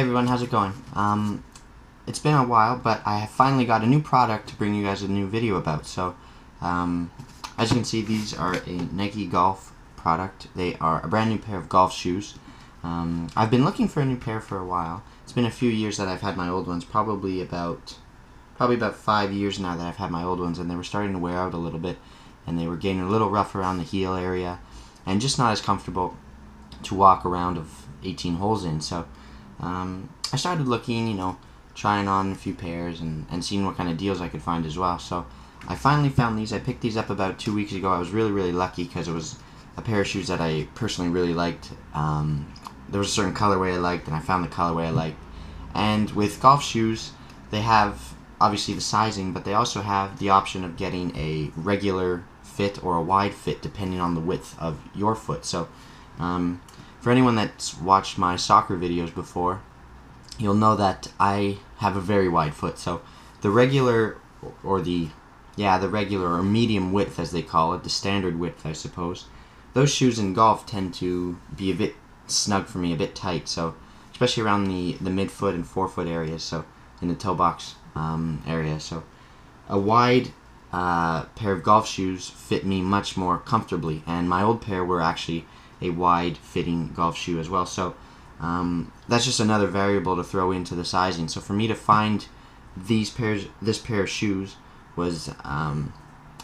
everyone, how's it going? It's been a while, but I have finally got a new product to bring you guys a new video about. So, as you can see, these are a Nike golf product. They are a brand new pair of golf shoes. I've been looking for a new pair for a while. It's been a few years that I've had my old ones, probably about 5 years now that I've had my old ones, and they were starting to wear out a little bit, and they were getting a little rough around the heel area, and just not as comfortable to walk around of 18 holes in. So I started looking, trying on a few pairs and seeing what kind of deals I could find as well. So I finally found these. I picked these up about 2 weeks ago. I was really lucky because it was a pair of shoes that I personally really liked. There was a certain colorway I liked, and I found the colorway I liked. And with golf shoes, they have obviously the sizing, but they also have the option of getting a regular fit or a wide fit depending on the width of your foot. So for anyone that's watched my soccer videos before, you'll know that I have a very wide foot. So the regular or medium width, as they call it, the standard width, I suppose, those shoes in golf tend to be a bit snug for me, a bit tight. So especially around the midfoot and forefoot areas, so in the toe box area. So a wide pair of golf shoes fit me much more comfortably, and my old pair were actually a wide fitting golf shoe as well. So that's just another variable to throw into the sizing. So for me to find this pair of shoes was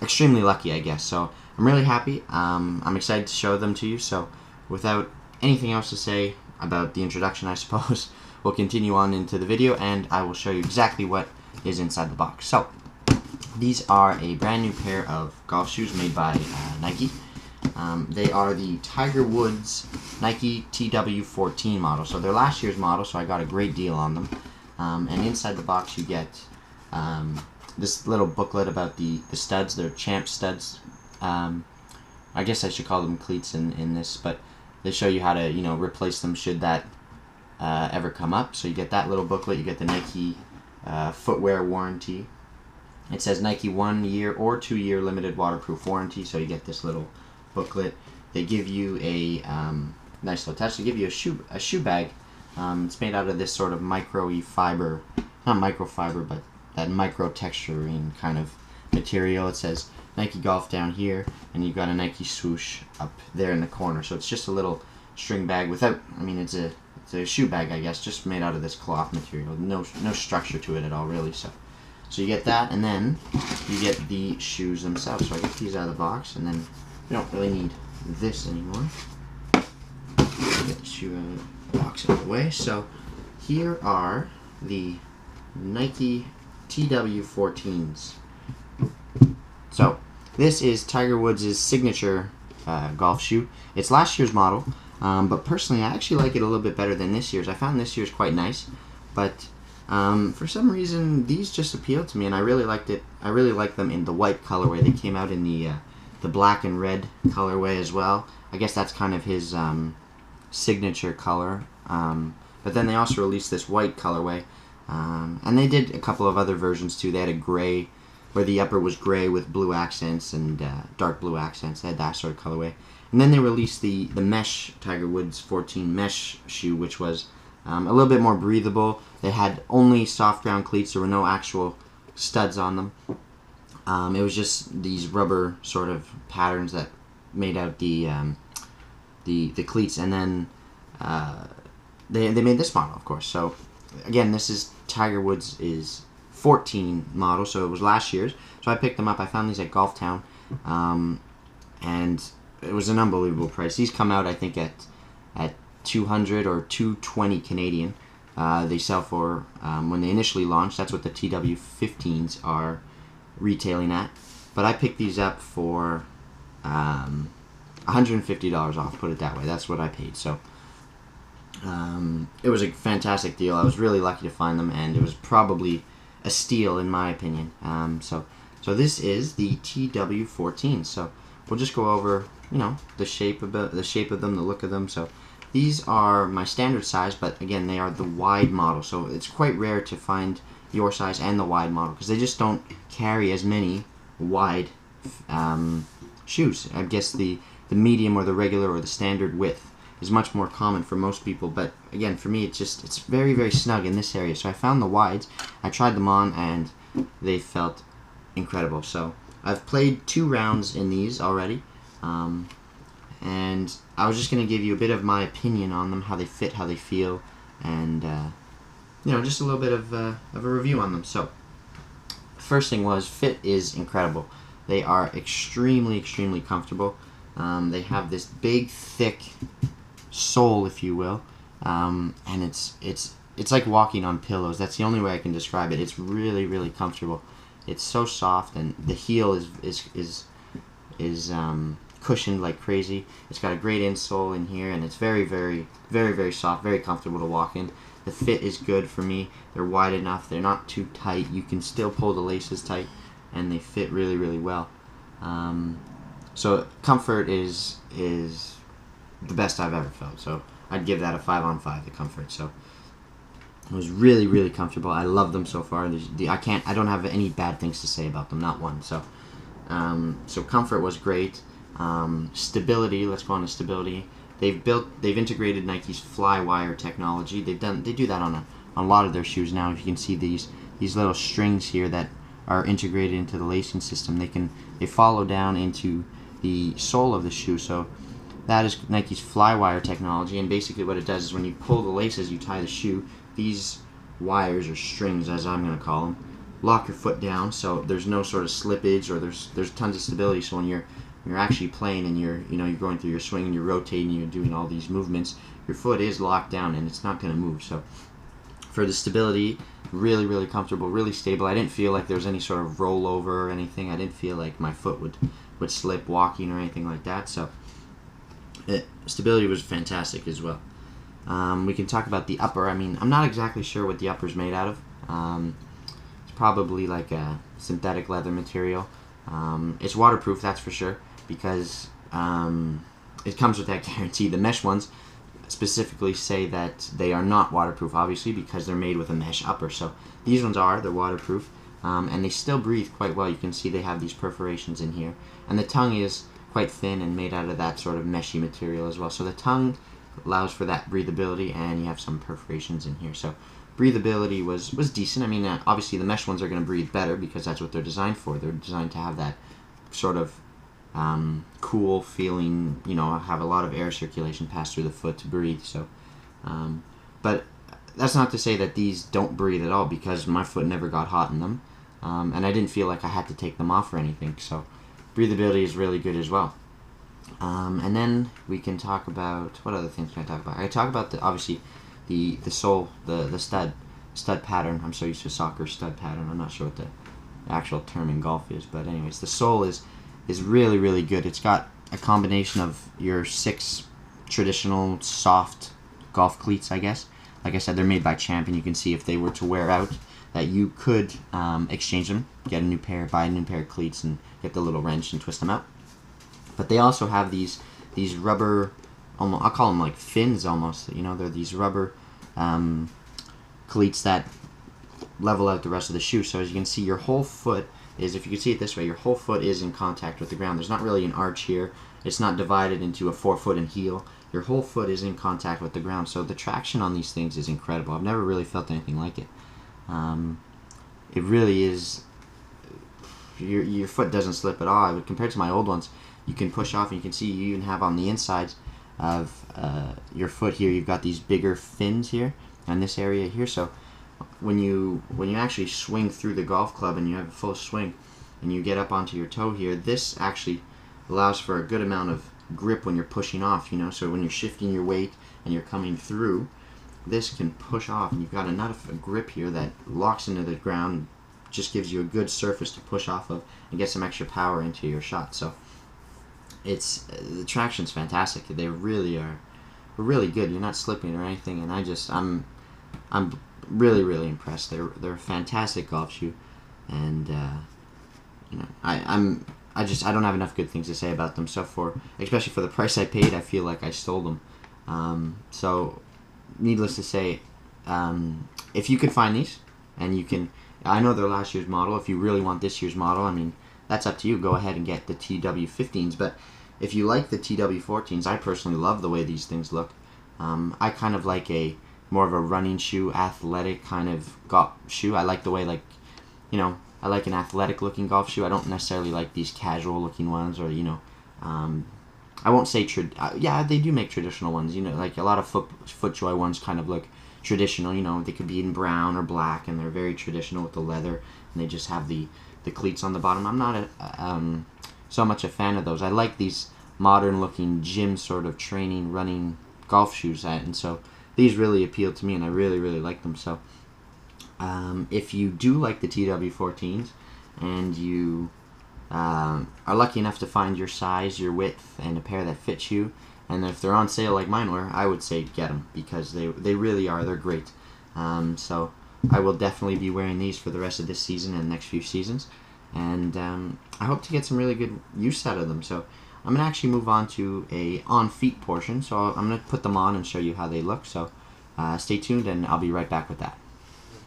extremely lucky, I guess. So I'm really happy. I'm excited to show them to you. So without anything else to say about the introduction, I suppose, we'll continue on into the video, and I will show you exactly what is inside the box. So these are a brand new pair of golf shoes made by Nike. They are the Tiger Woods Nike TW14 model. So they're last year's model, so I got a great deal on them. And inside the box you get this little booklet about the studs. They're champ studs. I guess I should call them cleats in this, but they show you how to replace them should that ever come up. So you get that little booklet. You get the Nike footwear warranty. It says Nike 1 year or 2 year limited waterproof warranty. So you get this little booklet. They give you a nice little touch. They give you a shoe bag. It's made out of this sort of fiber, not microfiber, but that micro texturing kind of material. It says Nike Golf down here, and you've got a Nike swoosh up there in the corner. So it's just a little string bag without, it's a shoe bag, I guess, just made out of this cloth material. No structure to it at all, really. So you get that, and then you get the shoes themselves. So I get these out of the box, and then we don't really need this anymore. Get the shoe box out of the way. So here are the Nike TW14s. So this is Tiger Woods' signature golf shoe. It's last year's model, but personally I actually like it a little bit better than this year's. I found this year's quite nice, but for some reason these just appealed to me, and I really liked it. I really like them in the white colorway. They came out in the black and red colorway as well. I guess that's kind of his signature color. But then they also released this white colorway, and they did a couple of other versions too. They had a gray, where the upper was gray with blue accents and dark blue accents. They had that sort of colorway. And then they released the mesh Tiger Woods 14 mesh shoe, which was a little bit more breathable. They had only soft ground cleats. There were no actual studs on them. It was just these rubber sort of patterns that made out the cleats. And then they made this model, of course. So again, this is Tiger Woods' 14 model, so it was last year's. So I picked them up. I found these at Golf Town, and it was an unbelievable price. These come out, I think, at 200 or 220 Canadian. They sell for, when they initially launched, that's what the TW15s are retailing at. But I picked these up for $150 off, put it that way. That's what I paid. So it was a fantastic deal. I was really lucky to find them, and it was probably a steal in my opinion. So this is the TW14. So we'll just go over the shape of them, the look of them. So these are my standard size, but again, they are the wide model. So it's quite rare to find your size and the wide model, because they just don't carry as many wide shoes. I guess the medium or the regular or the standard width is much more common for most people. But again, for me, it's very, very snug in this area. So I found the wides. I tried them on, and they felt incredible. So I've played 2 rounds in these already. And I was just going to give you a bit of my opinion on them, how they fit, how they feel, and just a little bit of a review on them. So first thing was, fit is incredible. They are extremely, extremely comfortable. They have this big, thick sole, if you will, and it's like walking on pillows. That's the only way I can describe it. It's really, really comfortable. It's so soft, and the heel is cushioned like crazy. It's got a great insole in here, and it's very, very, very, very soft, very comfortable to walk in. The fit is good for me. They're wide enough. They're not too tight. You can still pull the laces tight, and they fit really, really well. So comfort is the best I've ever felt. So I'd give that a 5 on 5. The comfort. So it was really, really comfortable. I love them so far. I don't have any bad things to say about them. Not one. So comfort was great. Stability. Let's go on to stability. They've integrated Nike's Flywire technology. They do that on a lot of their shoes now. If you can see these little strings here that are integrated into the lacing system, they follow down into the sole of the shoe. So that is Nike's Flywire technology, and basically what it does is when you pull the laces, you tie the shoe, these wires or strings, as I'm going to call them, lock your foot down, so there's no sort of slippage, or there's tons of stability. So when you're actually playing and you're going through your swing and you're rotating, you're doing all these movements, your foot is locked down and it's not going to move. So for the stability, really, really comfortable, really stable. I didn't feel like there was any sort of rollover or anything. I didn't feel like my foot would slip walking or anything like that. So stability was fantastic as well. We can talk about the upper. I mean, I'm not exactly sure what the upper's made out of. It's probably like a synthetic leather material. It's waterproof, that's for sure, because it comes with that guarantee. The mesh ones specifically say that they are not waterproof, obviously, because they're made with a mesh upper. So these ones they're waterproof, and they still breathe quite well. You can see they have these perforations in here, and the tongue is quite thin and made out of that sort of meshy material as well. So the tongue allows for that breathability, and you have some perforations in here. So breathability was decent. I mean, obviously the mesh ones are going to breathe better because that's what they're designed for. They're designed to have that sort of cool feeling, have a lot of air circulation pass through the foot to breathe. So, but that's not to say that these don't breathe at all, because my foot never got hot in them, and I didn't feel like I had to take them off or anything. So breathability is really good as well. And then we can talk about, what other things can I talk about? I talk about obviously the sole, the stud pattern. I'm so used to soccer stud pattern. I'm not sure what the actual term in golf is, but anyways, the sole is really, really good. It's got a combination of your 6 traditional soft golf cleats, I guess. Like I said, they're made by Champ, and you can see if they were to wear out, that you could exchange them, get a new pair, buy a new pair of cleats, and get the little wrench and twist them out. But they also have these rubber, almost, I'll call them like fins almost. They're these rubber cleats that level out the rest of the shoe. So as you can see, your whole foot is, if you can see it this way, your whole foot is in contact with the ground. There's not really an arch here. It's not divided into a forefoot and heel. Your whole foot is in contact with the ground. So the traction on these things is incredible. I've never really felt anything like it. It really is. Your foot doesn't slip at all. Compared to my old ones, you can push off, and you can see you even have on the insides of your foot here, you've got these bigger fins here on this area here. So when you actually swing through the golf club and you have a full swing and you get up onto your toe here, this actually allows for a good amount of grip when you're pushing off, so when you're shifting your weight and you're coming through, this can push off, and you've got enough grip here that locks into the ground, just gives you a good surface to push off of and get some extra power into your shot. So the traction's fantastic. They really are really good. You're not slipping or anything, and I'm really, really impressed. They're a fantastic golf shoe, and I don't have enough good things to say about them. So especially for the price I paid, I feel like I stole them. So needless to say, if you could find these, and I know they're last year's model. If you really want this year's model, I mean, that's up to you. Go ahead and get the TW15s. But if you like the TW14s, I personally love the way these things look. I kind of like a more of a running shoe, athletic kind of golf shoe. I like the way, like, you know, I like an athletic looking golf shoe. I don't necessarily like these casual looking ones, or, you know, I won't say yeah, they do make traditional ones. You know, like a lot of FootJoy ones kind of look traditional. You know, they could be in brown or black, and they're very traditional with the leather, and they just have the cleats on the bottom. I'm not so much a fan of those. I like these modern looking gym sort of training, running golf shoes, and so these really appeal to me, and I really, really like them. So if you do like the TW14s, and you are lucky enough to find your size, your width, and a pair that fits you, and if they're on sale like mine were, I would say get them, because they really are. They're great. So I will definitely be wearing these for the rest of this season and the next few seasons, and I hope to get some really good use out of them. So I'm going to actually move on to a on-feet portion, so I'm going to put them on and show you how they look. So stay tuned, and I'll be right back with that.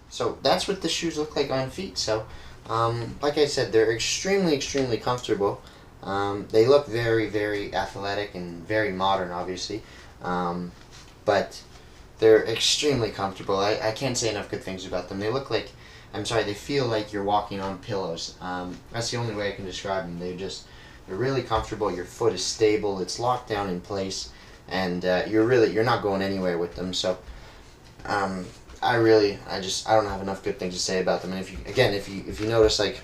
So that's what the shoes look like on feet. So like I said, they're extremely, extremely comfortable. They look very, very athletic and very modern, obviously, but they're extremely comfortable. I can't say enough good things about them. They look like, they feel like you're walking on pillows. That's the only way I can describe them. They're really comfortable. Your foot is stable. It's locked down in place, and you're not going anywhere with them. So I don't have enough good things to say about them. And if you notice, like,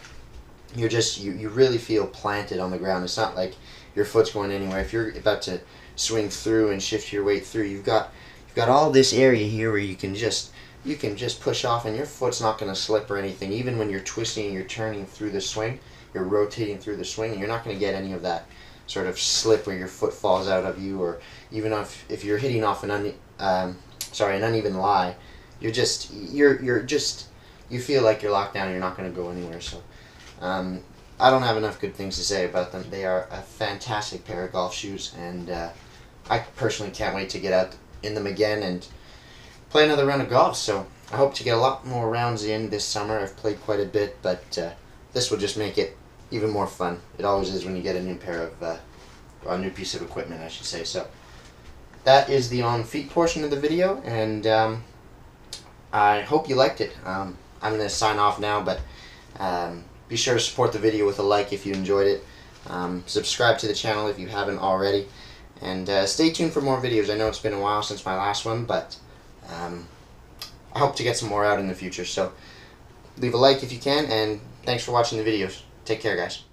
you really feel planted on the ground. It's not like your foot's going anywhere. If you're about to swing through and shift your weight through, you've got all this area here where you can just push off, and your foot's not going to slip or anything. Even when you're twisting and you're turning through the swing, you're rotating through the swing, and you're not going to get any of that sort of slip where your foot falls out of you, or even if you're hitting off an uneven lie, you feel like you're locked down and you're not going to go anywhere. So I don't have enough good things to say about them. They are a fantastic pair of golf shoes, and I personally can't wait to get out in them again and play another round of golf. So I hope to get a lot more rounds in this summer. I've played quite a bit, but this will just make it even more fun. It always is when you get a new pair of a new piece of equipment, I should say. So that is the on feet portion of the video, and I hope you liked it. I'm going to sign off now, but be sure to support the video with a like if you enjoyed it. Subscribe to the channel if you haven't already, and stay tuned for more videos. I know it's been a while since my last one, but I hope to get some more out in the future. So leave a like if you can, and thanks for watching the videos. Take care, guys.